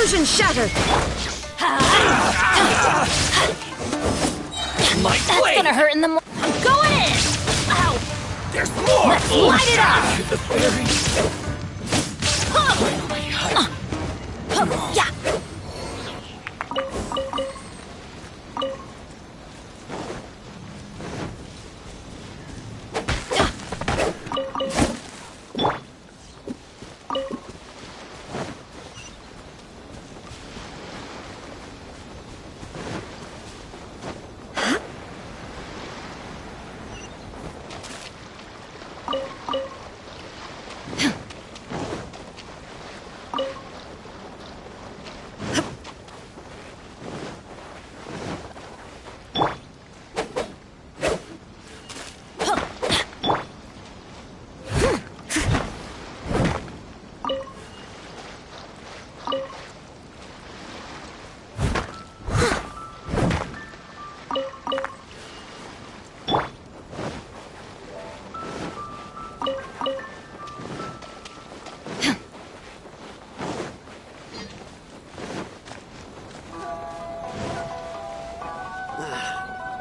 Illusion shattered! My That's blade! gonna hurt in the I'm going in! Ow! There's more! Let's light it up! Yeah!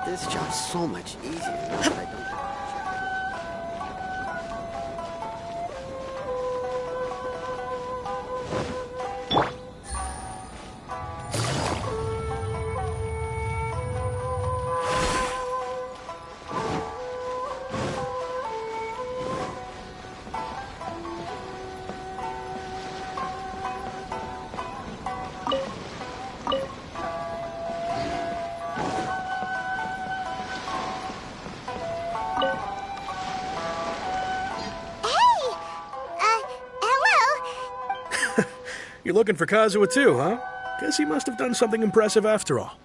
This job's so much easier now that I don't have You're looking for Kazuha too, huh? Guess he must have done something impressive after all.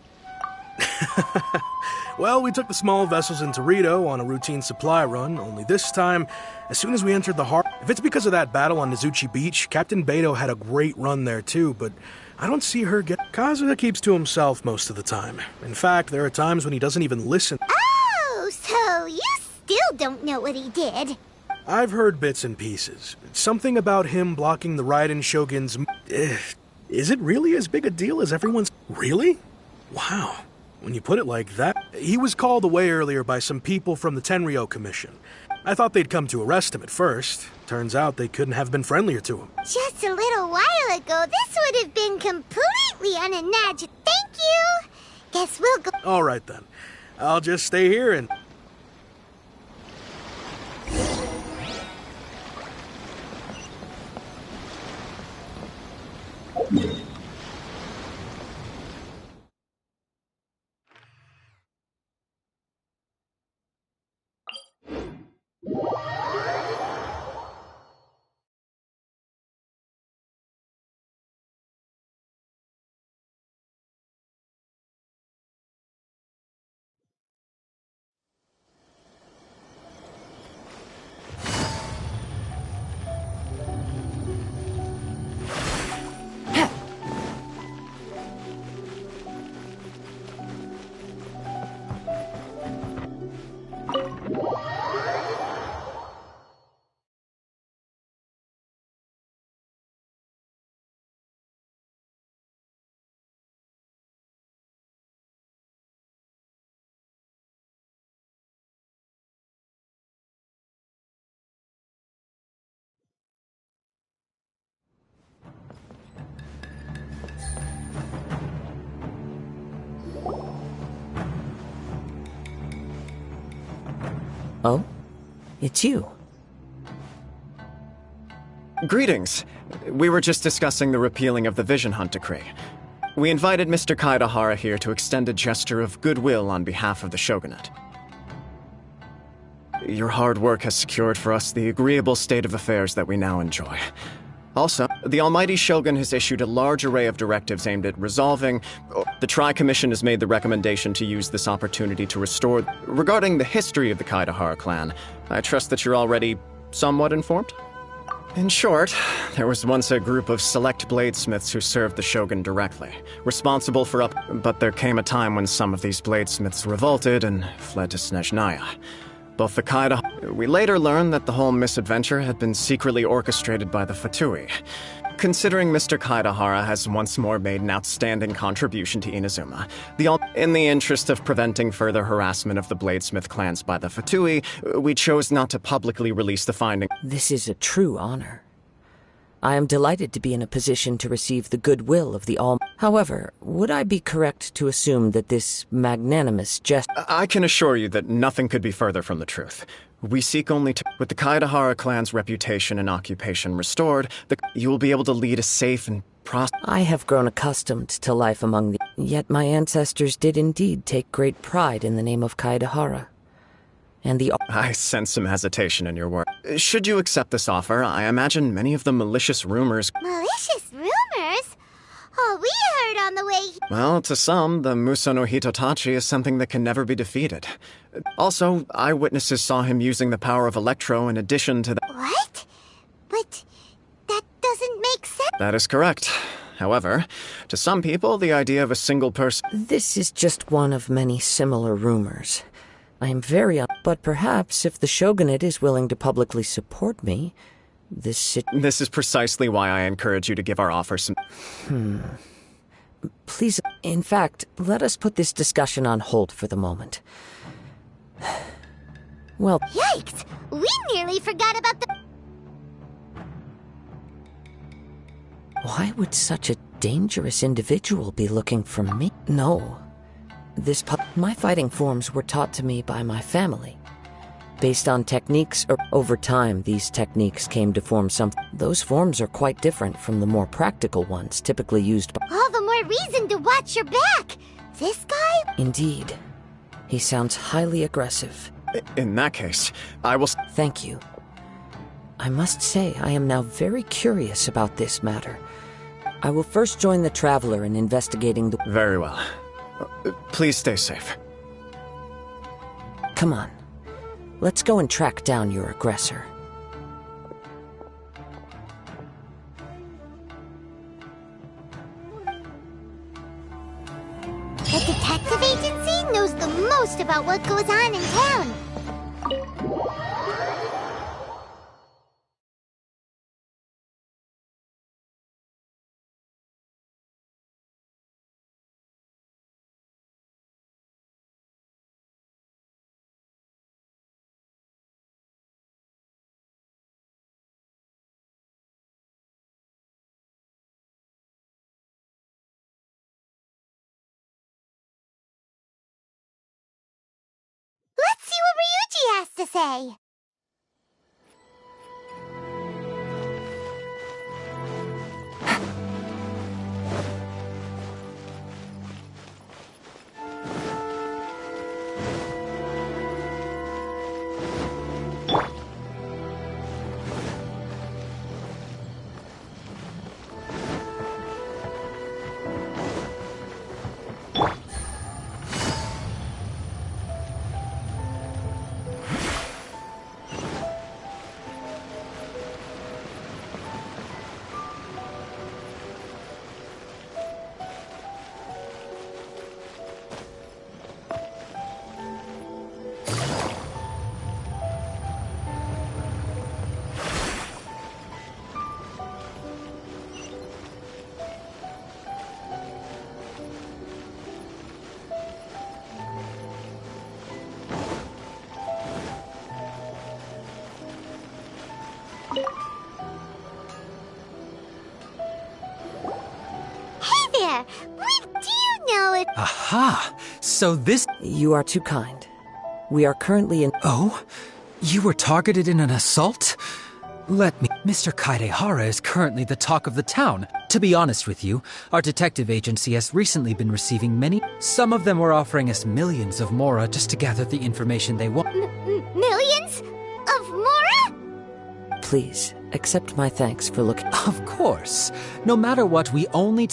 Well, we took the small vessels into Rito on a routine supply run, only this time, as soon as we entered the harbor... If it's because of that battle on Nizuchi Beach, Captain Beto had a great run there too, but I don't see her get... Kazuha keeps to himself most of the time. In fact, there are times when he doesn't even listen. Oh, so you still don't know what he did? I've heard bits and pieces. Something about him blocking the Raiden Shogun's... Is it really as big a deal as everyone's... Really? Wow. When you put it like that... He was called away earlier by some people from the Tenryo Commission. I thought they'd come to arrest him at first. Turns out they couldn't have been friendlier to him. Just a little while ago, this would have been completely unimaginable. Thank you! Guess we'll go... All right, then. I'll just stay here and... Oh? It's you. Greetings. We were just discussing the repealing of the Vision Hunt Decree. We invited Mr. Kaidahara here to extend a gesture of goodwill on behalf of the Shogunate. Your hard work has secured for us the agreeable state of affairs that we now enjoy. Also, the Almighty Shogun has issued a large array of directives aimed at resolving... The Tri-Commission has made the recommendation to use this opportunity to restore... Regarding the history of the Kaidahara clan, I trust that you're already somewhat informed? In short, there was once a group of select bladesmiths who served the Shogun directly, responsible for But there came a time when some of these bladesmiths revolted and fled to Snezhnaya. Both the We later learned that the whole misadventure had been secretly orchestrated by the Fatui. Considering Mr. Kaidahara has once more made an outstanding contribution to Inazuma, in the interest of preventing further harassment of the Bladesmith clans by the Fatui, we chose not to publicly release the finding. This is a true honor. I am delighted to be in a position to receive the goodwill of the All. However, would I be correct to assume that this magnanimous gesture... I can assure you that nothing could be further from the truth. We seek only to... With the Kaidahara clan's reputation and occupation restored, you will be able to lead a safe and prosperous... I have grown accustomed to life among the... Yet my ancestors did indeed take great pride in the name of Kaidahara. And the... I sense some hesitation in your words. Should you accept this offer, I imagine many of the malicious rumors... Malicious rumors? Oh, we heard on the way... Well, to some, the Muso no Hitotachi is something that can never be defeated. Also, eyewitnesses saw him using the power of Electro in addition to the... What? But that doesn't make sense. That is correct. However, to some people, the idea of a single person... This is just one of many similar rumors. I am very but perhaps if the shogunate is willing to publicly support me, this is precisely why I encourage you to give our offer some... Please, in fact, let us put this discussion on hold for the moment. Well... Yikes! We nearly forgot about the... Why would such a dangerous individual be looking for me? No. My fighting forms were taught to me by my family. Based on techniques, or over time, these techniques came to form something. Those forms are quite different from the more practical ones typically used by... All the more reason to watch your back! This guy? Indeed. He sounds highly aggressive. In that case, I will... Thank you. I must say I am now very curious about this matter. I will first join the Traveler in investigating the... Very well. Please stay safe. Come on. Let's go and track down your aggressor. The detective agency knows the most about what goes on in town. Let's see what Ryuji has to say. Aha! So this... You are too kind. We are currently in... Oh? You were targeted in an assault? Let me... Mr. Kaidehara is currently the talk of the town. To be honest with you, our detective agency has recently been receiving many... Some of them were offering us millions of mora just to gather the information they want. Millions? Of mora? Please, accept my thanks for looking... Of course. No matter what, we only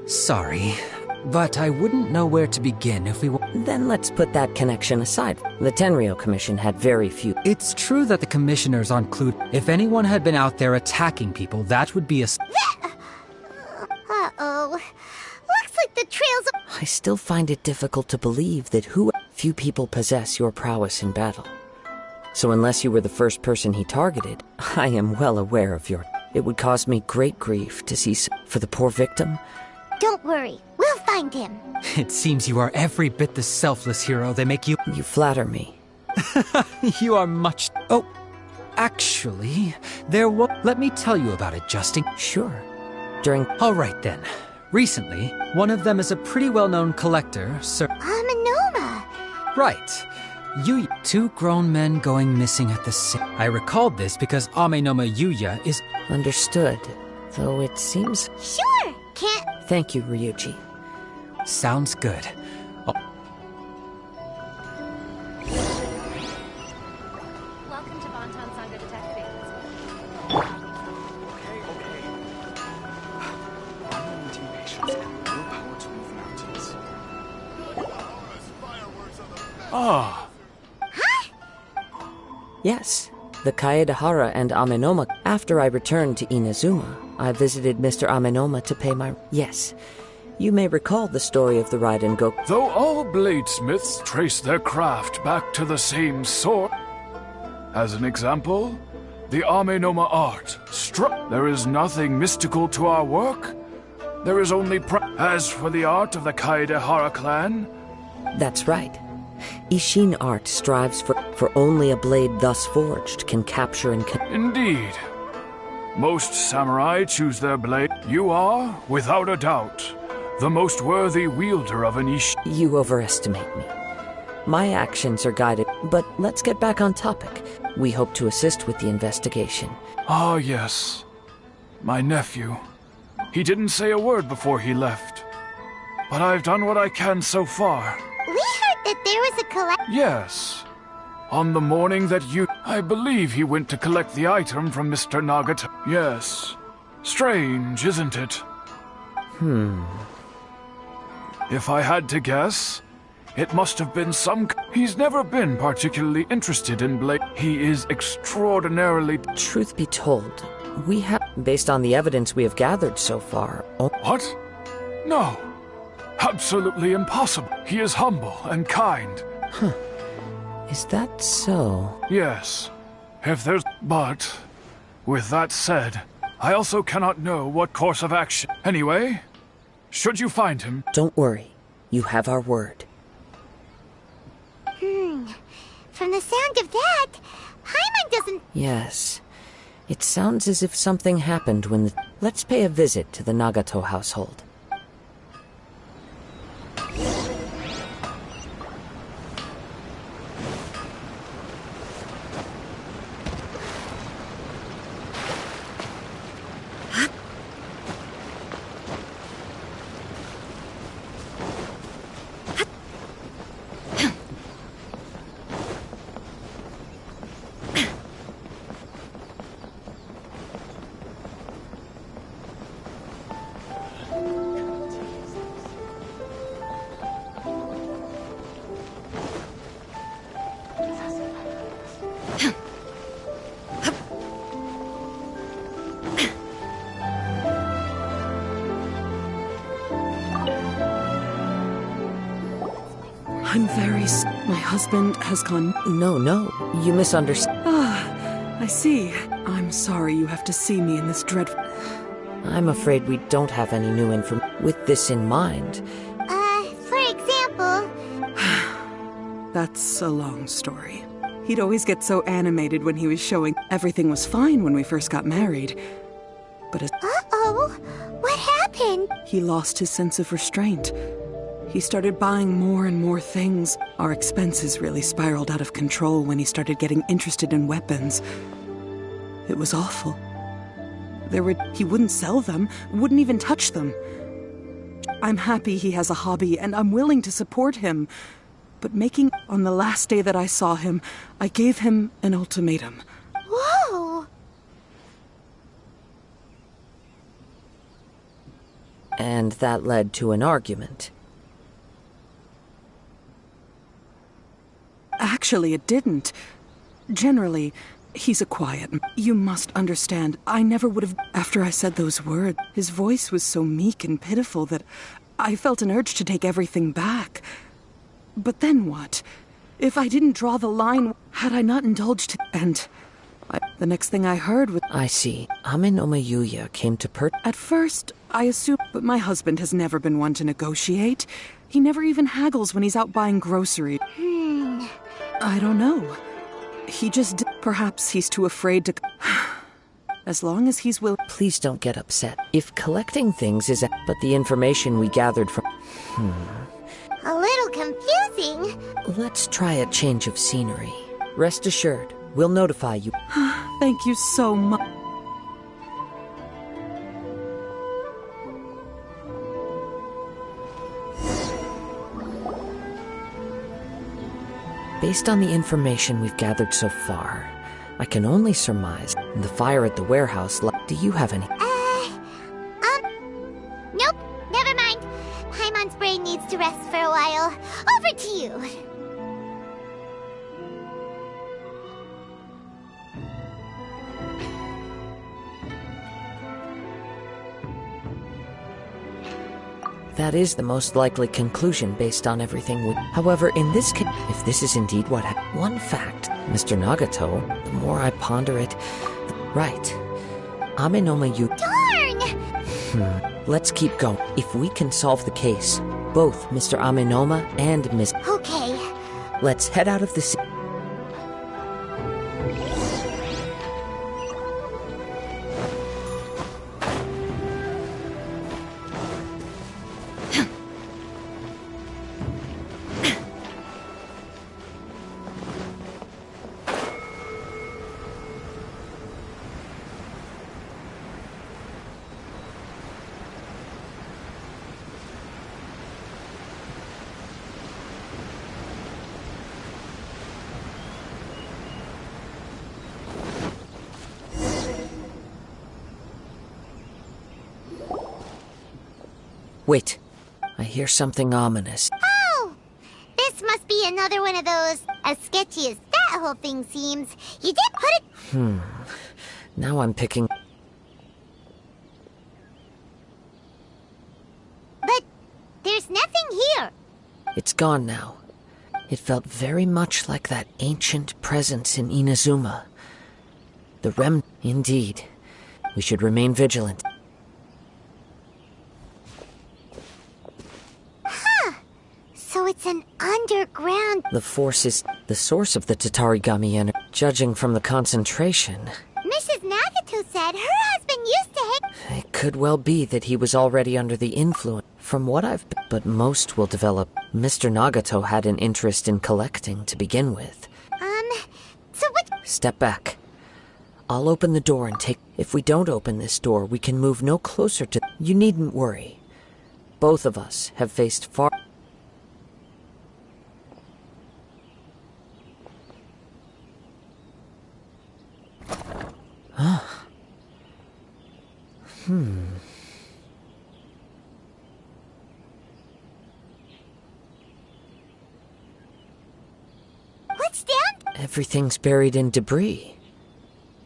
Sorry, but I wouldn't know where to begin if we were... Then let's put that connection aside. The Tenryou Commission had very few... It's true that the commissioners aren't clued. If anyone had been out there attacking people, that would be a... Uh-oh. Looks like the trails of... I still find it difficult to believe that few people possess your prowess in battle. So unless you were the first person he targeted, I am well aware of your... It would cause me great grief to see for the poor victim. Don't worry, we'll find him. It seems you are every bit the selfless hero they make you. You flatter me. You are much. Oh, actually, there was. Let me tell you about it, Justin. Sure. During. All right then. Recently, one of them is a pretty well-known collector, Sir. Amanoma. Right. You, two grown men going missing at the same. I recalled this because Amenoma Yuya is. Understood. Though it seems. Sure, can't. Thank you, Ryuji. Sounds good. Welcome to Bonton Sangha Detective Agency. Unlimiting patience and willpower to move mountains. Ah, Yes. The Kaedehara and Amenoma. After I returned to Inazuma, I visited Mr. Amenoma to pay my. Yes. You may recall the story of the ride and go. Though all bladesmiths trace their craft back to the same source. As an example, the Amenoma art. There is nothing mystical to our work. There is only As for the art of the Kaedehara clan. That's right. Ishin art strives for only a blade thus forged can capture and Indeed. Most samurai choose their blade. You are, without a doubt, the most worthy wielder of an Ishin. You overestimate me. My actions are guided, but let's get back on topic. We hope to assist with the investigation. Ah, yes. My nephew. He didn't say a word before he left. But I've done what I can so far. We heard that there was a Yes. On the morning that I believe he went to collect the item from Mr. Nagata. Yes. Strange, isn't it? If I had to guess, it must have been some. He's never been particularly interested in blade. He is extraordinarily. Truth be told, we have, based on the evidence we have gathered so far. What? No. Absolutely impossible. He is humble and kind. Is that so? Yes. If there's. But, with that said, I also cannot know what course of action. Anyway, should you find him. Don't worry. You have our word. From the sound of that, Paimon doesn't. Yes. It sounds as if something happened when the. Let's pay a visit to the Nagato household. I'm very my husband has gone. No, you misunderstand. Ah, I see. I'm sorry you have to see me in this dreadful. I'm afraid we don't have any new information. With this in mind. For example. That's a long story. He'd always get so animated when he was showing. Everything was fine when we first got married. But Uh-oh, what happened? He lost his sense of restraint. He started buying more and more things. Our expenses really spiraled out of control when he started getting interested in weapons. It was awful. He wouldn't sell them, wouldn't even touch them. I'm happy he has a hobby, and I'm willing to support him. But on the last day that I saw him, I gave him an ultimatum. Whoa! And that led to an argument. Actually, it didn't. Generally, he's a quiet. You must understand, I never would have. After I said those words, his voice was so meek and pitiful that I felt an urge to take everything back. But then what? If I didn't draw the line, had I not indulged, and The next thing I heard was... I see. Ame Yuya came to At first, I assumed, but my husband has never been one to negotiate. He never even haggles when he's out buying groceries. I don't know. He just... Perhaps he's too afraid to... As long as he's willing... Please don't get upset. If collecting things is... But the information we gathered from... A little confusing. Let's try a change of scenery. Rest assured, we'll notify you. Thank you so much. Based on the information we've gathered so far, I can only surmise the fire at the warehouse. Do you have any? Nope, never mind. Paimon's brain needs to rest for a while. Over to you. That is the most likely conclusion based on everything we... However, in this case, if this is indeed what happened... One fact, Mr. Nagato, the more I ponder it... Right. Ame Yuya... Darn! Let's keep going. If we can solve the case, both Mr. Amenoma and Miss... Okay. Let's head out of the city. Wait, I hear something ominous. Oh! This must be another one of those, as sketchy as that whole thing seems. You did put it... Now I'm picking... But there's nothing here. It's gone now. It felt very much like that ancient presence in Inazuma. The Indeed. We should remain vigilant. So it's an underground... The force is the source of the Tatarigami energy. Judging from the concentration... Mrs. Nagato said her husband used to hate... It could well be that he was already under the influence. From what I've... But most will develop. Mr. Nagato had an interest in collecting to begin with. So what... Step back. I'll open the door and take... If we don't open this door, we can move no closer to... You needn't worry. Both of us have faced far... What's down? Everything's buried in debris.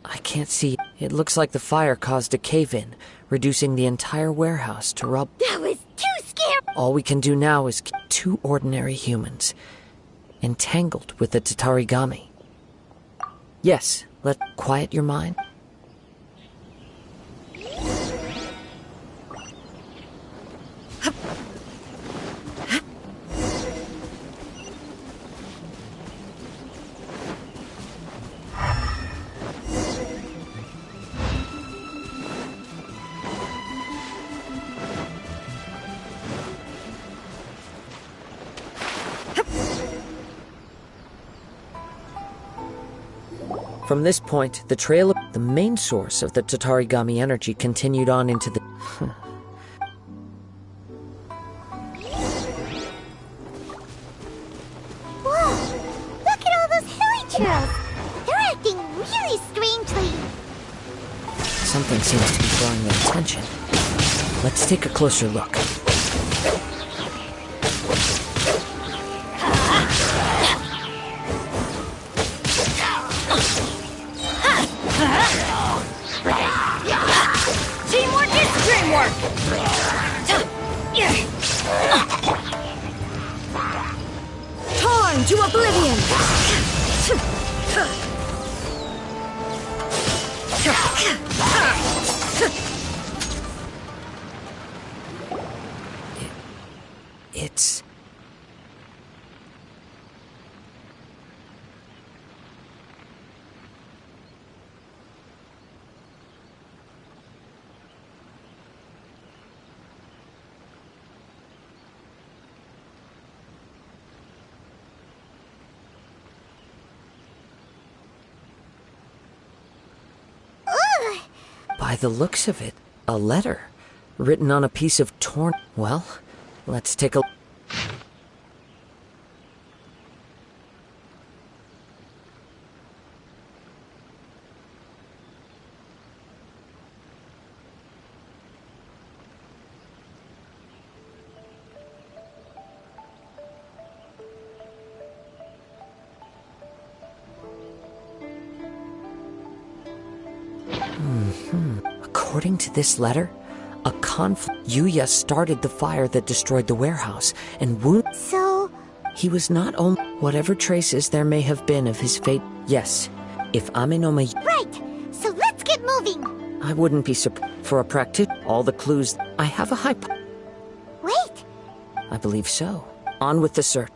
I can't see. It looks like the fire caused a cave-in, reducing the entire warehouse to rubble. That was too scary. All we can do now is keep two ordinary humans, entangled with the Tatarigami. Yes, let quiet your mind. From this point, the trail of the main source of the Tatarigami energy continued on into the... Whoa! Look at all those hilly trails! They're acting really strangely. Something seems to be drawing their attention. Let's take a closer look. Teamwork is dreamwork! Torn to oblivion! By the looks of it, a letter written on a piece of torn... Well, let's take a... According to this letter, a conflict... Yuya started the fire that destroyed the warehouse and wounded... So... He was not only... Whatever traces there may have been of his fate... Yes, if Amenoma... Right, so let's get moving. I wouldn't be surprised. For a practice... All the clues... I have a Wait. I believe so. On with the search.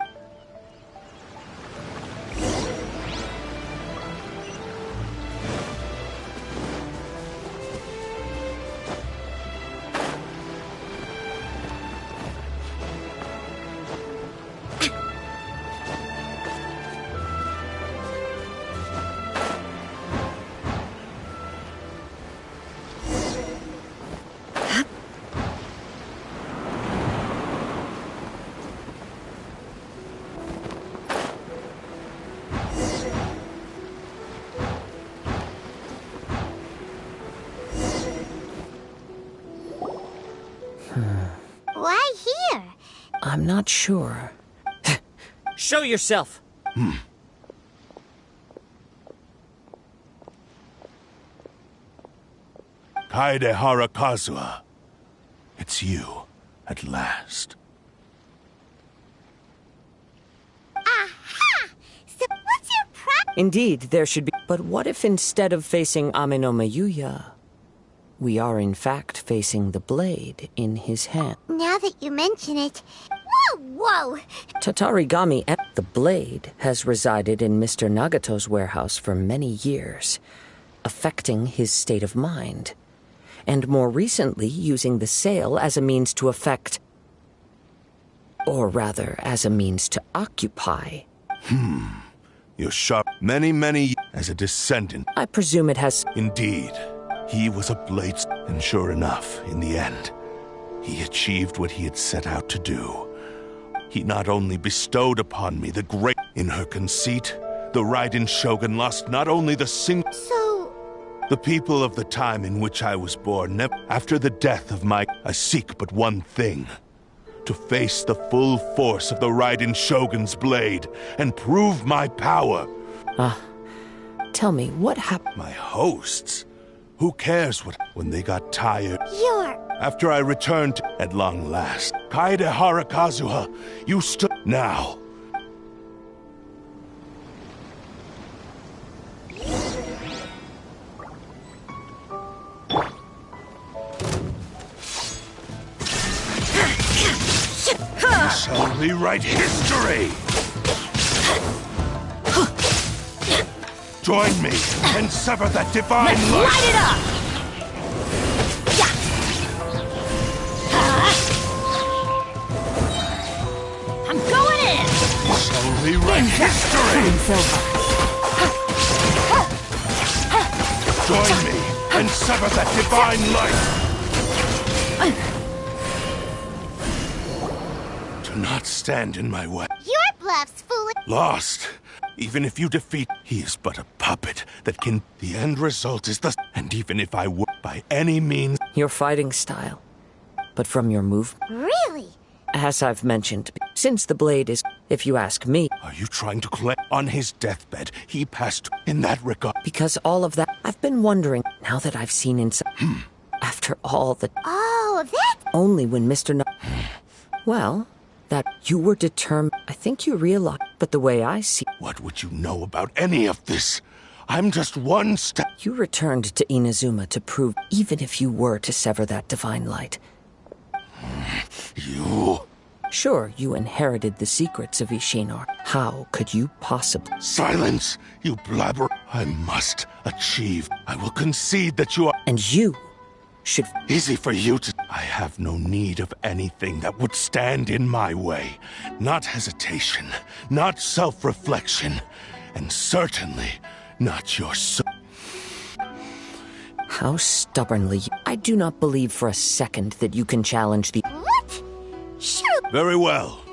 Why here? I'm not sure. Show yourself! Kaede Harakazuha. It's you, at last. Aha! So what's your Indeed, there should be... But what if instead of facing Amenoma Yuya, we are in fact facing the blade in his hand? Now that you mention it... Whoa! Tatarigami and the blade has resided in Mr. Nagato's warehouse for many years, affecting his state of mind, and more recently using the sale as a means to affect... Or rather, as a means to occupy. You're sharp many as a descendant. I presume it has... Indeed. He was a blade, and sure enough, in the end, he achieved what he had set out to do. He not only bestowed upon me the great... In her conceit, the Raiden Shogun lost not only the So... The people of the time in which I was born, after the death of my... I seek but one thing. To face the full force of the Raiden Shogun's blade, and prove my power. Tell me, what happened? My hosts? Who cares what... When they got tired... After I returned at long last, Kaede Harakazuha, you stood... Now. You shall rewrite history! Join me and sever that divine light! Light it up! I'm going in! You shall rewrite history! Join me and sever that divine light! Do not stand in my way. Your bluff's foolish. Lost. Even if you defeat, he is but a puppet that can... The end result is the... And even if I would, by any means... Your fighting style. But from your move... Really? As I've mentioned, since the blade is... If you ask me... Are you trying to claim... On his deathbed, he passed in that regard... Because all of that... I've been wondering, now that I've seen inside... After all the... Oh, that... Only when Mr. Well... That you were determined... I think you realize... But the way I see... What would you know about any of this? I'm just one step... You returned to Inazuma to prove... Even if you were to sever that divine light. You... Sure, you inherited the secrets of Ishinor. How could you possibly... Silence, you blabber... I must achieve. I will concede that you are... And you... should... Easy for you to... I have no need of anything that would stand in my way. Not hesitation, not self-reflection, and certainly not your How stubbornly I do not believe for a second that you can challenge the— What? Sure. Very well.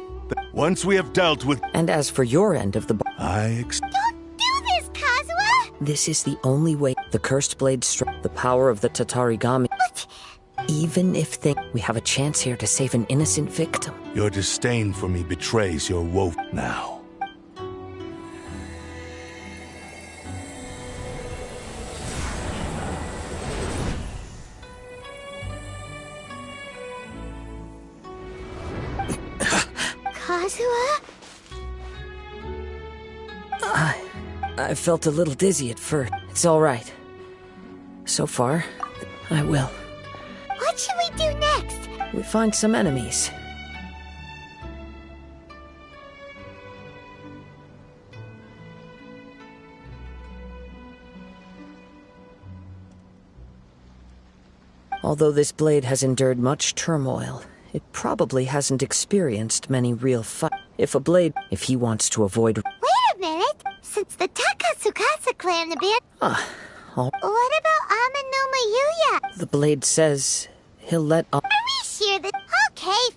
Once we have dealt with... And as for your end of the— Don't do this, Kazuha! This is the only way. The cursed blade the power of the Tatarigami. But... Even if we have a chance here to save an innocent victim. Your disdain for me betrays your woe now. Kazuha? I felt a little dizzy at first. It's all right. So far, I will. What should we do next? We find some enemies. Although this blade has endured much turmoil, it probably hasn't experienced many real fights. If he wants to avoid— Wait a minute! Since the Takatsukasa clan abandoned... What about Amanuma Yuya? The blade says he'll let— Are we sure that... Okay.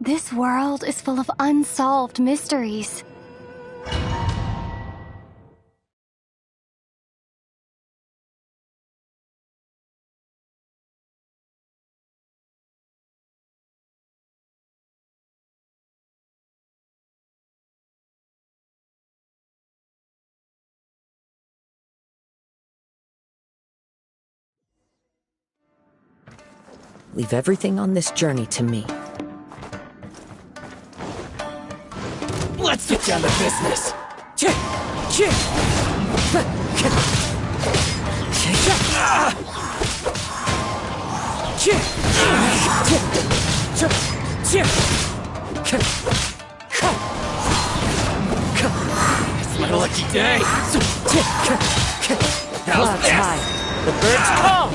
This world is full of unsolved mysteries. Leave everything on this journey to me. Let's get down to business. It's my lucky day. Clouds high. The birds call.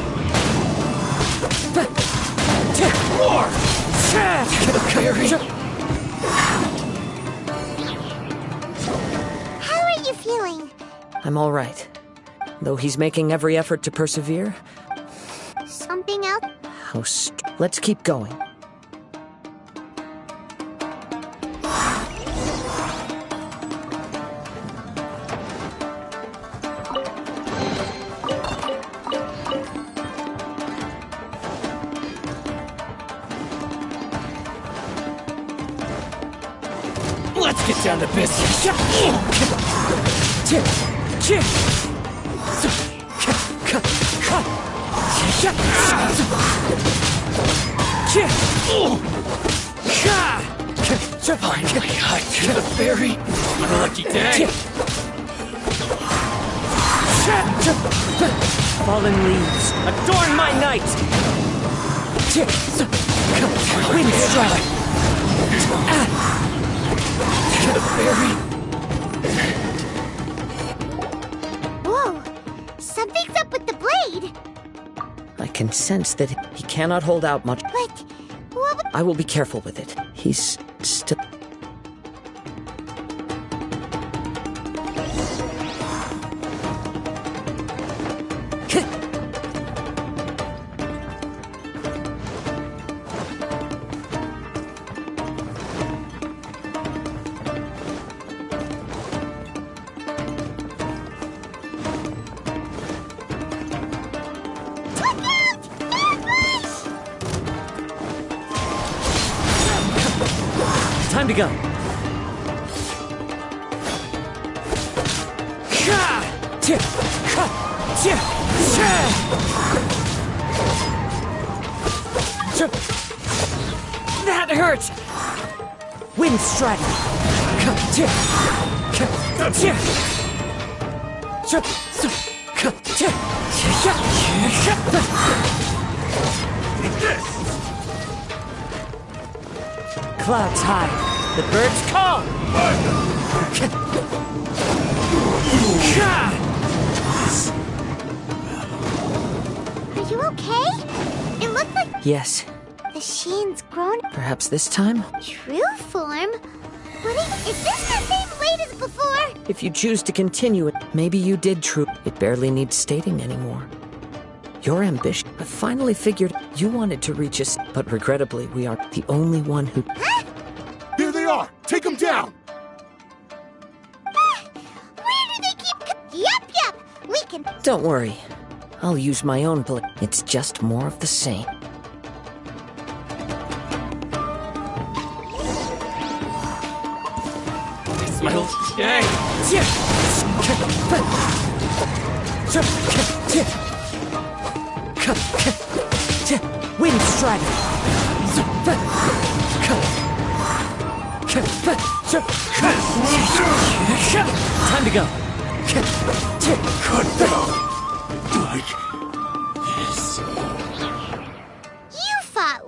How are you feeling? I'm all right. Though he's making every effort to persevere. Something else? Let's keep going. Let's get down to business. Finally, I to the ferry. What a lucky day. Fallen leaves, adorn my night! Wind strike! The fairy! Whoa! Something's up with the blade! I can sense that he cannot hold out much. But what? I will be careful with it. He's still... Time to go. That hurt! Wind strike! Clouds high, the birds call! Are you okay? It looks like Yes, the sheen's grown perhaps this time? true form. Is this the same blade as before? If you choose to continue it, maybe you did true. It barely needs stating anymore. Your ambition. I finally figured you wanted to reach us, but regrettably, we are the only one who... Here they are! Take them down! Where do they keep... Yep, we can... Don't worry. I'll use my own blade. It's just more of the same. Smells gang. Wind strike! Time to go! Cut down! Like this. You fought...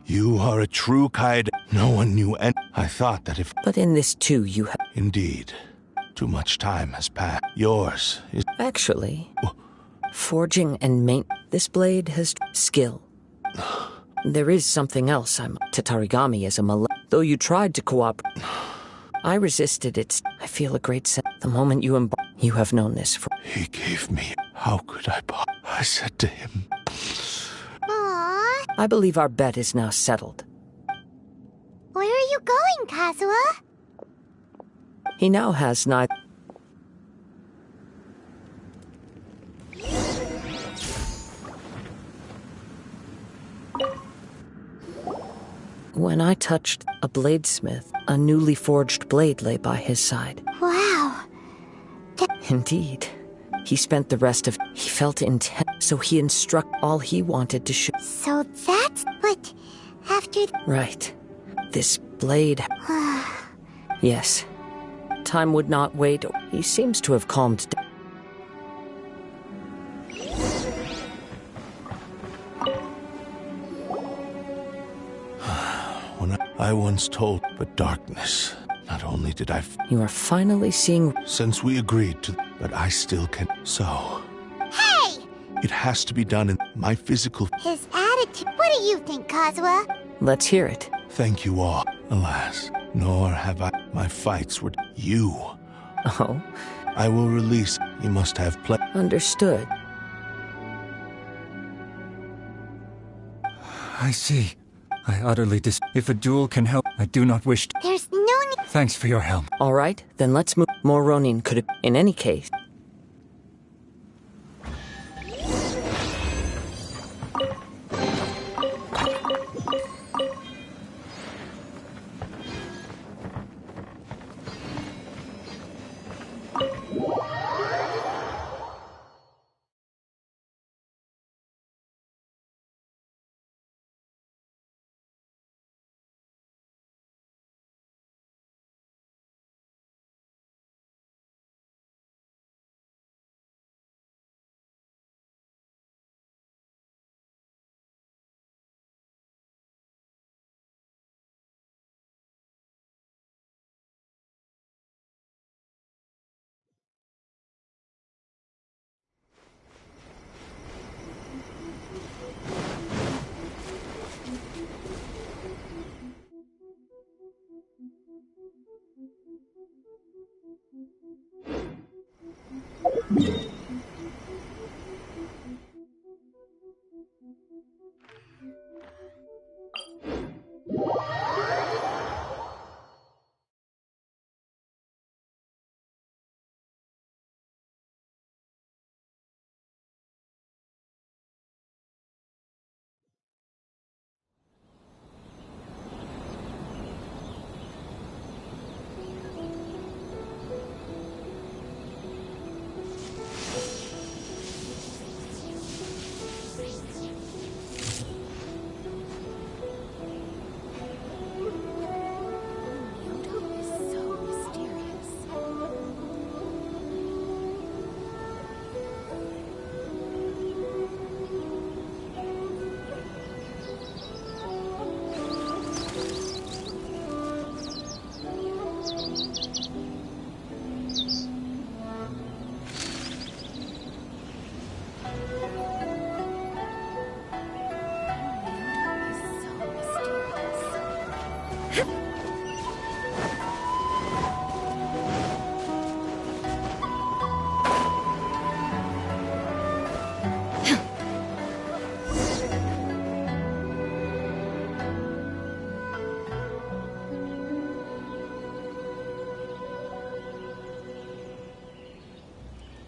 You are a true Kaede. No one knew and I thought that if... But in this too, you have... Indeed. Too much time has passed. Yours is... Actually, forging and this blade has skill. There is something else I'm to Tarigami as a though you tried to cooperate. I resisted its... I feel a great sense. The moment you you have known this for... He gave me... How could I... I said to him... Aww. I believe our bet is now settled. Where are you going, Kazuha? He now has neither... When I touched a bladesmith, a newly forged blade lay by his side. Wow. Indeed. He spent the rest of... He felt intent, so he instructed all he wanted to shoot. So that's... But after... Right. This blade... Yes. Time would not wait. He seems to have calmed down. When I once told, but darkness. Not only did I... You are finally seeing... Since we agreed to... But I still can... So... Hey! It has to be done in my physical... His attitude... What do you think, Kazuha? Let's hear it. Thank you all. Alas, nor have I... My fights were... You. Oh? I will release... You must have Understood. I see. I utterly If a duel can help, I do not wish to... There's no need... Thanks for your help. All right, then let's move. More Ronin could have... In any case...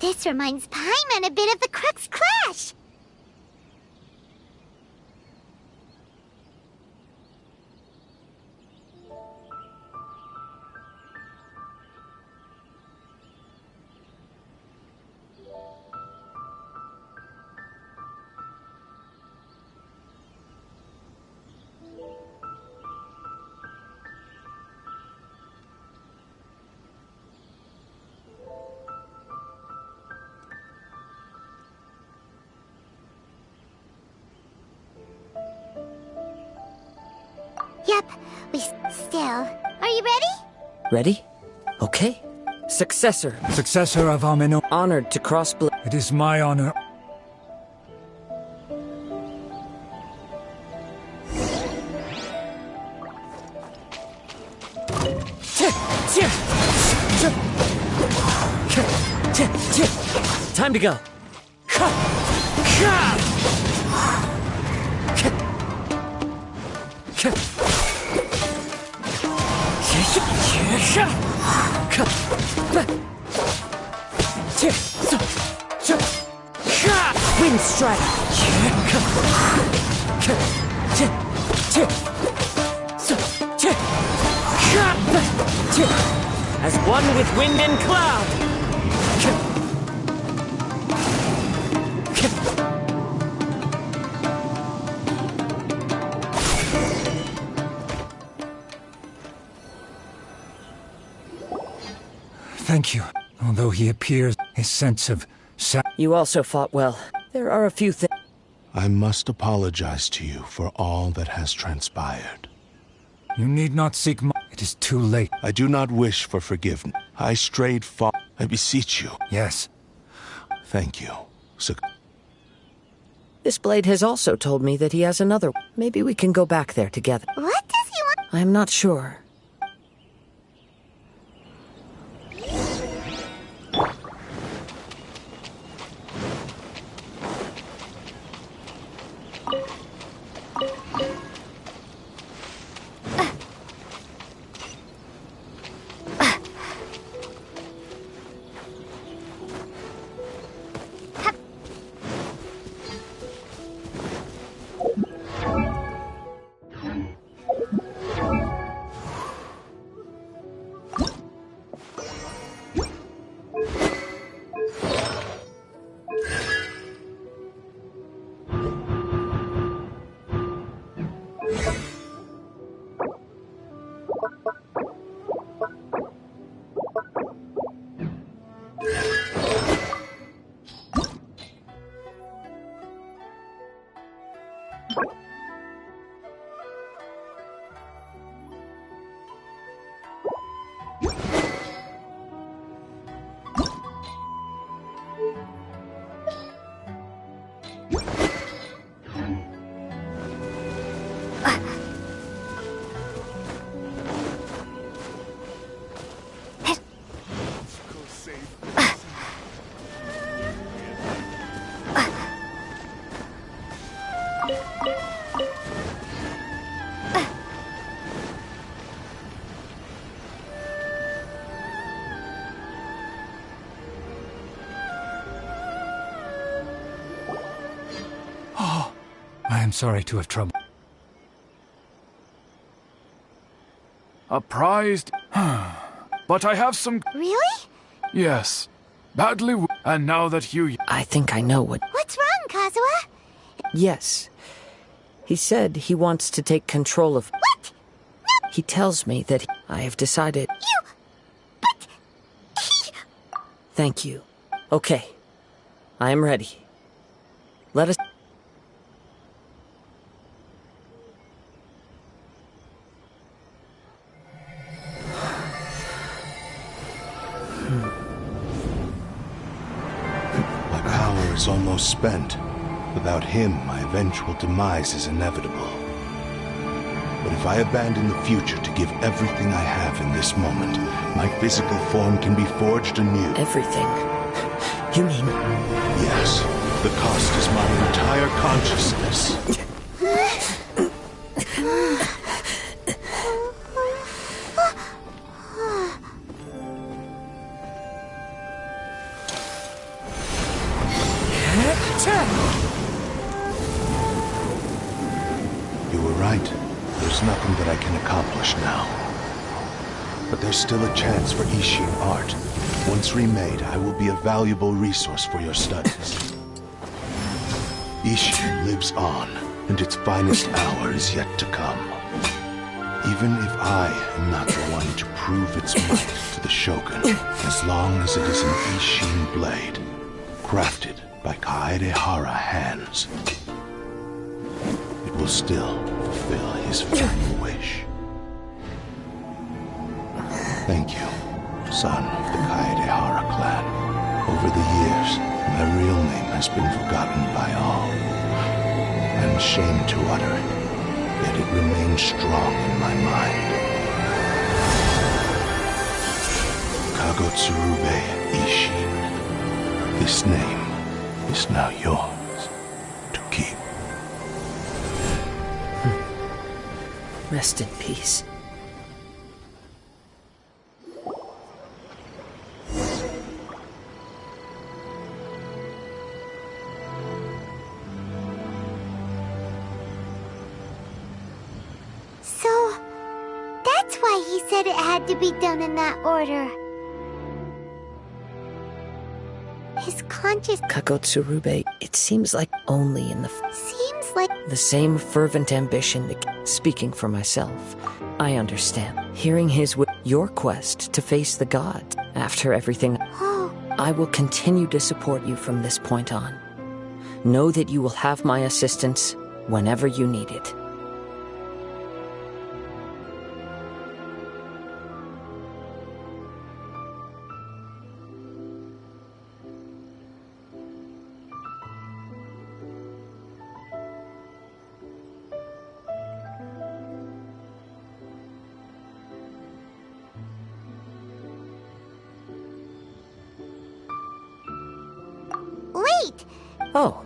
This reminds Paimon a bit of the Crux Clash. Yep, still. Are you ready? Ready? Okay. Successor. Successor of Ameno. Honored to cross blade. It is my honor. Time to go. Wind strike. As one with wind and cloud. Thank you. Although he appears, his sense of You also fought well. There are a few things. I must apologize to you for all that has transpired. You need not seek It is too late. I do not wish for forgiveness. I strayed far. I beseech you. Yes. Thank you. This blade has also told me that he has another. Maybe we can go back there together. What does he want? I'm not sure. I am sorry to have troubled. A prized... But I have some... Really? Yes. Badly and now that you... I think I know what... What's wrong, Kazuha? Yes. He said he wants to take control of... What? No. He tells me that I have decided... But... Thank you. Okay. I am ready. Let us... My power is almost spent. Without him, my eventual demise is inevitable. But if I abandon the future to give everything I have in this moment, my physical form can be forged anew. Everything? You mean... Yes. The cost is my entire consciousness. You were right. There's nothing that I can accomplish now. But there's still a chance for Ishin art. Once remade, I will be a valuable resource for your studies. Ishin lives on, and its finest hour is yet to come. Even if I am not the one to prove its might to the Shogun, as long as it is an Ishin blade, crafted by Kaedehara hands, it will still fulfill his final wish. Thank you, son of the Kaedehara clan. Over the years, my real name has been forgotten by all. I'm ashamed to utter it, yet it remains strong in my mind. Kagotsurube Ishin. This name is now yours to keep. Rest in peace. So, that's why he said it had to be done in that order. His conscious... Kagotsurube, it seems like only in the... Seems like... The same fervent ambition that... Speaking for myself, I understand. Hearing your quest to face the gods. After everything... Oh. I will continue to support you from this point on. Know that you will have my assistance whenever you need it. Wait! Oh,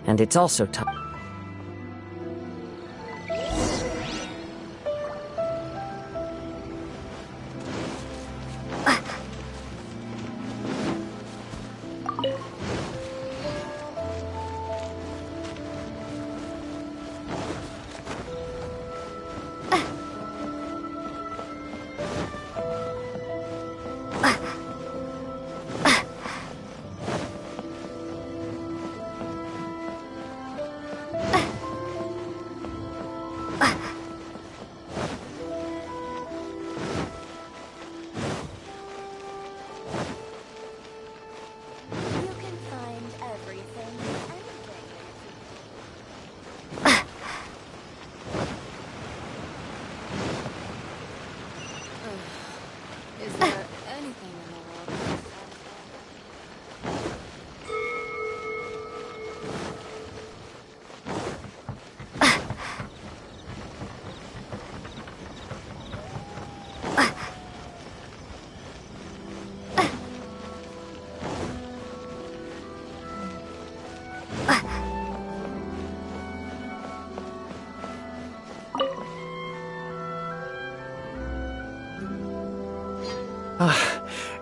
and it's also time.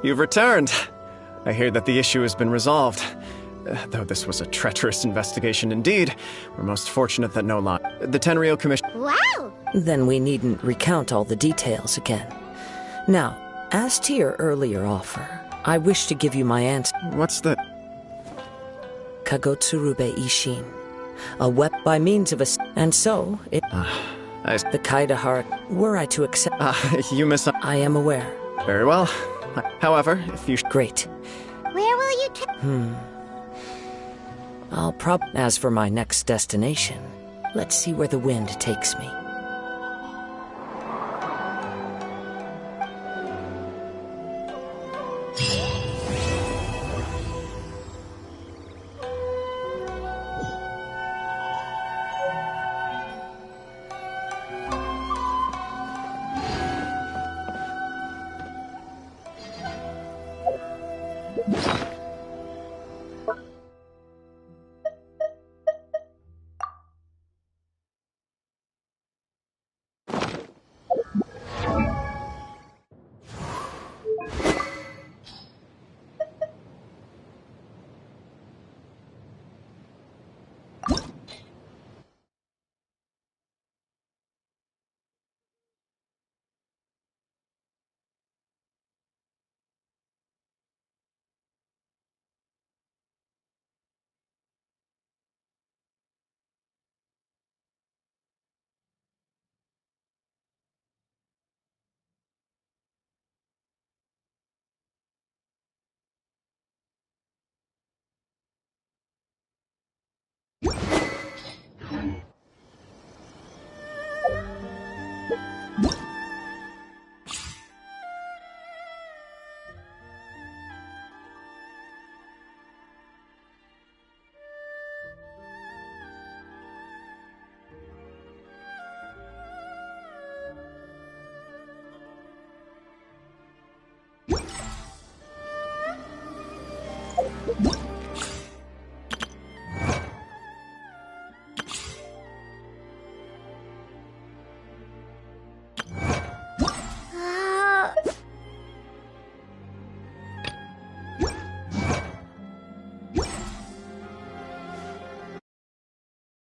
You've returned. I hear that the issue has been resolved. Though this was a treacherous investigation indeed, we're most fortunate that no lie. The Tenryou Commission... Wow! Then we needn't recount all the details again. Now, as to your earlier offer, I wish to give you my answer. What's the... Kagotsurube Ishin. A weapon by means of a... And so, it... The Kaedehara... Were I to accept... You miss... I am aware. Very well. However, if you... Great. Where will you I'll As for my next destination, let's see where the wind takes me.